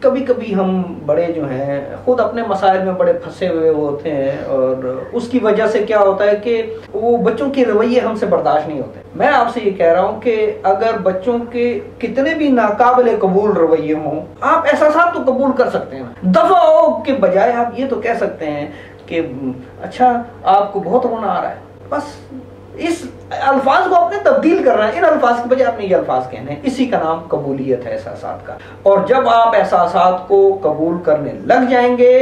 کبھی کبھی ہم بڑے جو ہیں خود اپنے مسائل میں بڑے پھنسے ہوئے ہوتے ہیں، اور اس کی وجہ سے کیا ہوتا ہے کہ وہ بچوں کے رویے ہم سے برداشت نہیں ہوتے۔ میں آپ سے یہ کہہ رہا ہوں کہ اگر بچوں کے کتنے بھی ناقابل قبول رویے ہوں، آپ احساسات تو قبول کر سکتے ہیں، دفع ہو کے بجائے آپ یہ تو کہہ سکتے ہیں کہ اچھا آپ کو بہت رونا آ رہا ہے، بس اس الفاظ کو آپ نے تبدیل کرنا ہے، ان الفاظ کے بجائے آپ نے یہ الفاظ کہنے ہیں۔ اسی کا نام قبولیت ہے احساسات کا۔ اور جب آپ احساسات کو قبول کرنے لگ جائیں گے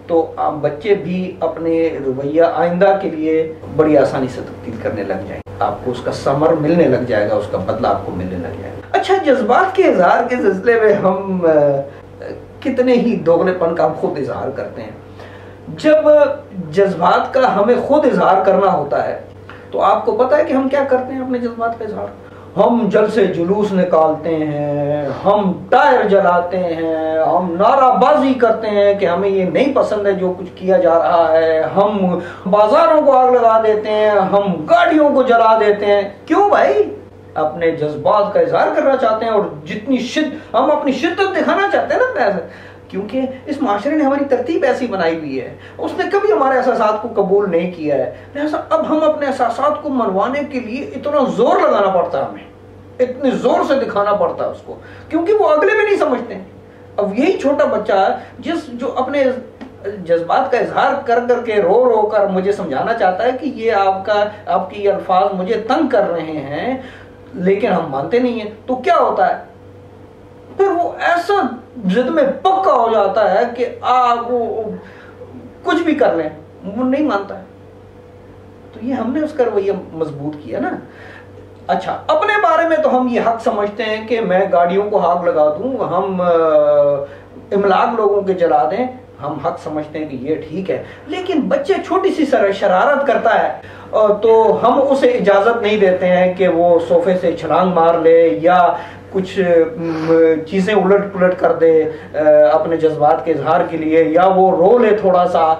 تو بچے بھی اپنے رویہ آئندہ کے لیے بڑی آسانی سے تبدیل کرنے لگ جائیں گے، آپ کو اس کا ثمر ملنے لگ جائے گا، اس کا بدلہ آپ کو ملنے لگ جائے گا۔ اچھا، جذبات کے اظہار کے سلسلے میں ہم کتنے ہی دوگلے پن کا ہم خود اظہار کرتے ہیں۔ جب جذبات کا ہمیں خود اظہار کرنا ہوتا ہے تو آپ کو پتا ہے کہ ہم کیا کرتے ہیں اپنے جذبات کا اظہار؟ ہم جلسے جلوس نکالتے ہیں، ہم ٹائر جلاتے ہیں، ہم نعرہ بازی کرتے ہیں کہ ہمیں یہ نہیں پسند ہے جو کچھ کیا جا رہا ہے، ہم بازاروں کو آگ لگا دیتے ہیں، ہم گاڑیوں کو جلا دیتے ہیں۔ کیوں بھائی؟ اپنے جذبات کا اظہار کرنا چاہتے ہیں، اور جتنی ہم اپنی شدت دکھانا چاہتے ہیں نا، کیونکہ اس معاشرے نے ہماری ترتیب ایسی بنائی ہوئی ہے، اس نے کبھی ہمارے احساسات کو قبول نہیں کیا ہے، لہذا اب ہم اپنے احساسات کو منوانے کے لیے اتنا زور لگانا پڑتا ہے، ہمیں اتنے زور سے دکھانا پڑتا ہے اس کو، کیونکہ وہ اگلے بھی نہیں سمجھتے ہیں۔ اب یہی چھوٹا بچہ ہے جو اپنے جذبات کا اظہار کر کر کے رو کر مجھے سمجھانا چاہتا ہے کہ یہ آپ کی یہ الفاظ مجھے تنگ کر رہے ہیں، لیکن ہم مانتے نہیں ہیں، تو کیا ہوتا ہے؟ پھر وہ ایسا ضد میں پکا ہو جاتا ہے کہ وہ کچھ بھی کر لیں، وہ نہیں مانتا ہے۔ تو یہ ہم نے اس کا رویہ مضبوط کیا نا۔ اچھا، اپنے بارے میں تو ہم یہ حق سمجھتے ہیں کہ میں گاڑیوں کو آگ لگا دوں، ہم املاک لوگوں کے جلا دیں، ہم حق سمجھتے ہیں کہ یہ ٹھیک ہے، لیکن بچے چھوٹی سی شرارت کرتا ہے تو ہم اسے اجازت نہیں دیتے ہیں کہ وہ صوفے سے چھلانگ مار لے یا کچھ چیزیں الٹ پلٹ کر دے اپنے جذبات کے اظہار کے لیے، یا وہ رو لے تھوڑا سا،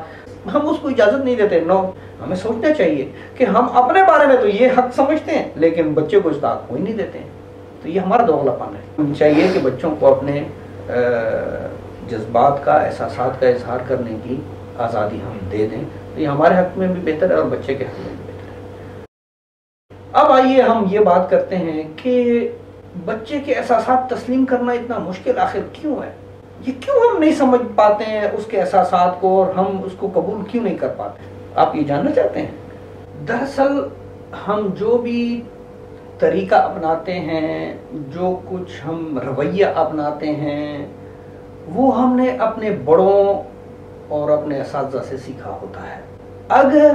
ہم اس کو اجازت نہیں دیتے۔ نو، ہمیں سوچنا چاہیے کہ ہم اپنے بارے میں تو یہ حق سمجھتے ہیں لیکن بچے کو اس کا حق کوئی نہیں دیتے ہیں، تو یہ ہمارا دوغلا پن ہے۔ ہم چاہیے کہ بچوں کو اپنے جذبات کا، احساسات کا اظہار کرنے کی آزادی ہم دے دیں، تو یہ ہمارے حق میں بھی بہتر ہے اور بچے کے حق میں بھی بہتر ہے۔ اب آئیے ہم یہ بات کرتے ہیں کہ بچے کے احساسات تسلیم کرنا اتنا مشکل آخر کیوں ہے؟ یہ کیوں ہم نہیں سمجھ پاتے ہیں اس کے احساسات کو، اور ہم اس کو قبول کیوں نہیں کر پاتے؟ آپ یہ جاننا چاہتے ہیں؟ دراصل ہم جو بھی طریقہ اپناتے ہیں، جو کچھ ہم رویہ اپناتے ہیں، وہ ہم نے اپنے بڑوں اور اپنے اساتذہ سے سیکھا ہوتا ہے۔ اگر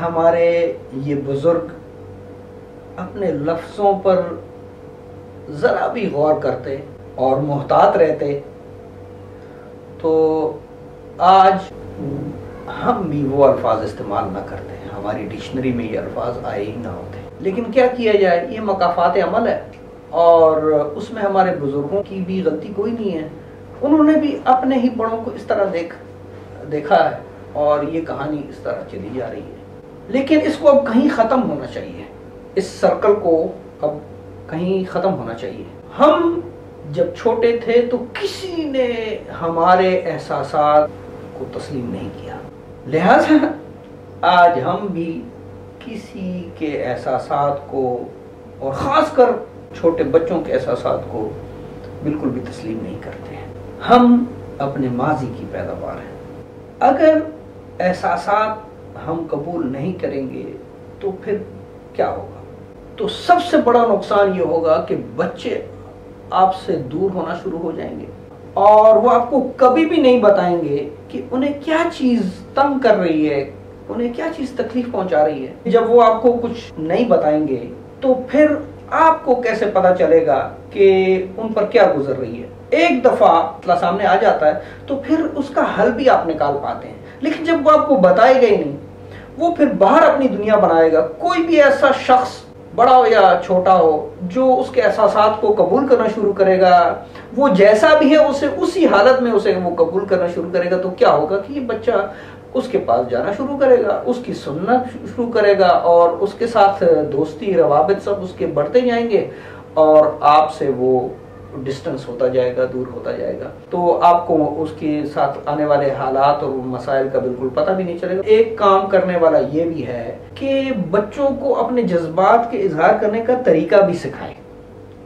ہمارے یہ بزرگ اپنے لفظوں پر ذرا بھی غور کرتے اور محتاط رہتے تو آج ہم بھی وہ الفاظ استعمال نہ کرتے، ہماری ڈکشنری میں یہ الفاظ آئے ہی نہ ہوتے۔ لیکن کیا کیا جائے، یہ مقافات عمل ہے، اور اس میں ہمارے بزرگوں کی بھی غلطی کوئی نہیں ہے، انہوں نے بھی اپنے ہی بڑوں کو اس طرح دیکھا ہے، اور یہ کہانی اس طرح چلی جا رہی ہے۔ لیکن اس کو اب کہیں ختم ہونا چاہیے، اس سرکل کو اب کہیں ختم ہونا چاہیے۔ ہم جب چھوٹے تھے تو کسی نے ہمارے احساسات کو تسلیم نہیں کیا، لہذا آج ہم بھی کسی کے احساسات کو، اور خاص کر چھوٹے بچوں کے احساسات کو، بالکل بھی تسلیم نہیں کرتے ہیں۔ ہم اپنے ماضی کی پیداوار ہیں۔ اگر احساسات ہم قبول نہیں کریں گے تو پھر کیا ہوگا؟ تو سب سے بڑا نقصان یہ ہوگا کہ بچے آپ سے دور ہونا شروع ہو جائیں گے، اور وہ آپ کو کبھی بھی نہیں بتائیں گے کہ انہیں کیا چیز تنگ کر رہی ہے، انہیں کیا چیز تکلیف پہنچا رہی ہے۔ جب وہ آپ کو کچھ نہیں بتائیں گے تو پھر آپ کو کیسے پتا چلے گا کہ ان پر کیا گزر رہی ہے؟ ایک دفعہ مسئلہ سامنے آ جاتا ہے تو پھر اس کا حل بھی آپ نکال پاتے ہیں، لیکن جب وہ آپ کو بتائے گا ہی نہیں، وہ پھر باہر اپنی دنیا بنائے گا۔ کوئی بھی ایسا شخص، بڑا ہو یا چھوٹا ہو، جو اس کے احساسات کو قبول کرنا شروع کرے گا، وہ جیسا بھی ہے اسے اسی حالت میں اسے وہ قبول کرنا شروع کرے گا، تو کیا ہوگا کہ یہ بچہ اس کے پاس جانا شروع کرے گا، اس کی سننا شروع کرے گا، اور اس کے ساتھ دوستی روابط سب اس کے بڑھتے جائیں گے، اور آپ سے وہ ڈسٹنس ہوتا جائے گا، دور ہوتا جائے گا، تو آپ کو اس کے ساتھ آنے والے حالات اور مسائل کا بالکل پتہ بھی نہیں چلے گا۔ ایک کام کرنے والا یہ بھی ہے کہ بچوں کو اپنے جذبات کے اظہار کرنے کا طریقہ بھی سکھائیں۔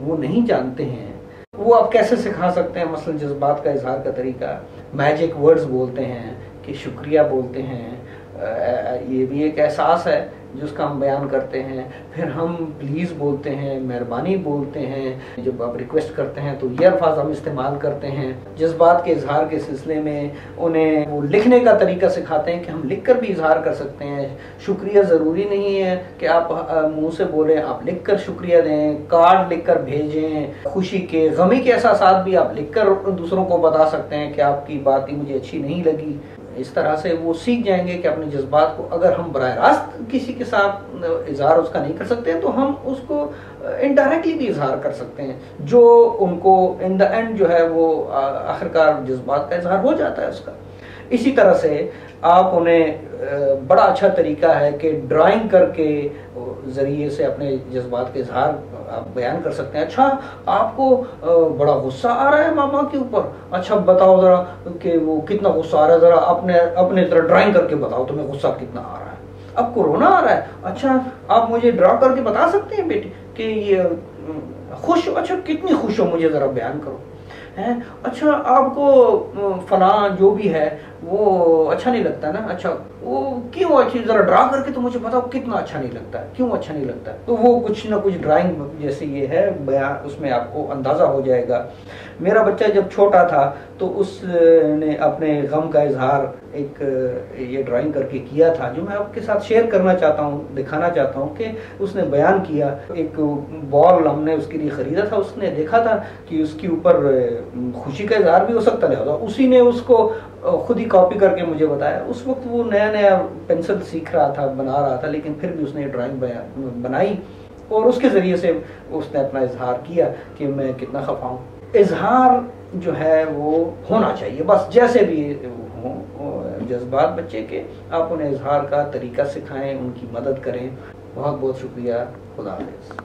وہ نہیں جانتے ہیں، وہ آپ کیسے سکھا سکتے ہیں؟ مثلا جذبات کا اظہار کا طریقہ، میجک ورڈز بولتے ہیں کہ شکریہ بولتے ہیں، یہ بھی ایک احساس ہے جس کا ہم بیان کرتے ہیں۔ پھر ہم پلیز بولتے ہیں، مہربانی بولتے ہیں، جب آپ ریکویسٹ کرتے ہیں تو یہ الفاظ ہم استعمال کرتے ہیں۔ جذبات کے اظہار کے سلسلے میں انہیں وہ لکھنے کا طریقہ سکھاتے ہیں کہ ہم لکھ کر بھی اظہار کر سکتے ہیں۔ شکریہ ضروری نہیں ہے کہ آپ منہ سے بولیں، آپ لکھ کر شکریہ دیں، کارڈ لکھ کر بھیجیں۔ خوشی کے، غمی کے احساسات بھی آپ لکھ کر دوسروں کو بتا سکتے ہیں کہ آپ کی بات ہی مجھے اچھی نہیں لگی۔ اس طرح سے وہ سیکھ جائیں گے کہ اپنے جذبات کو اگر ہم براہ راست کسی کے ساتھ اظہار اس کا نہیں کر سکتے تو ہم اس کو انڈائریکٹلی بھی اظہار کر سکتے ہیں، جو ان کو ان دا اینڈ جو ہے وہ آخرکار جذبات کا اظہار ہو جاتا ہے اس کا۔ اسی طرح سے آپ انہیں بڑا اچھا طریقہ ہے کہ ڈرائنگ کر کے ذریعے سے اپنے جذبات کے اظہار آپ بیان کر سکتے ہیں۔ اچھا آپ کو بڑا غصہ آ رہا ہے ماما کے اوپر، اچھا بتاؤ ذرا کہ وہ کتنا غصہ آ رہا ہے، ذرا اپنے طرح ڈرائنگ کر کے بتاؤ تمہیں غصہ کتنا آ رہا ہے۔ اب کورونا آ رہا ہے، اچھا آپ مجھے ڈرا کر کے بتا سکتے ہیں بیٹے کہ یہ خوش ہو، اچھا کتنی خوش ہو مجھے ذرا بیان کرو۔ اچھا آپ کو فلاں جو بھی ہے وہ اچھا نہیں لگتا نا، اچھا وہ کیوں اچھی، ذرا ڈرا کر کے تو مجھے بتاؤ کتنا اچھا نہیں لگتا ہے، کیوں اچھا نہیں لگتا ہے۔ تو وہ کچھ نہ کچھ ڈرائنگ جیسے یہ ہے بیان، اس میں آپ کو اندازہ ہو جائے گا۔ میرا بچہ جب چھوٹا تھا تو اس نے اپنے غم کا اظہار ایک یہ ڈرائنگ کر کے کیا تھا، جو میں آپ کے ساتھ شیئر کرنا چاہتا ہوں، دکھانا چاہتا ہوں کہ اس نے بیان کیا۔ ایک بال ہم نے اس کے لیے خریدا تھا، اس نے دیکھا تھا کہ اس کے اوپر خوشی کا اظہار بھی ہو سکتا ہے، اسی نے اس کو خود ہی کاپی کر کے مجھے بتایا۔ اس وقت وہ نیا پینسل سیکھ رہا تھا، بنا رہا تھا، لیکن پھر بھی اس نے ڈرائنگ بنائی اور اس کے ذریعے سے اس نے اپنا اظہار کیا کہ میں کتنا خفا ہوں۔ اظہار جو ہے وہ ہونا چاہیے، بس جیسے بھی ہوں جذبات بچے کے، آپ انہیں اظہار کا طریقہ سکھائیں، ان کی مدد کریں۔ بہت بہت شکریہ، خدا حافظ۔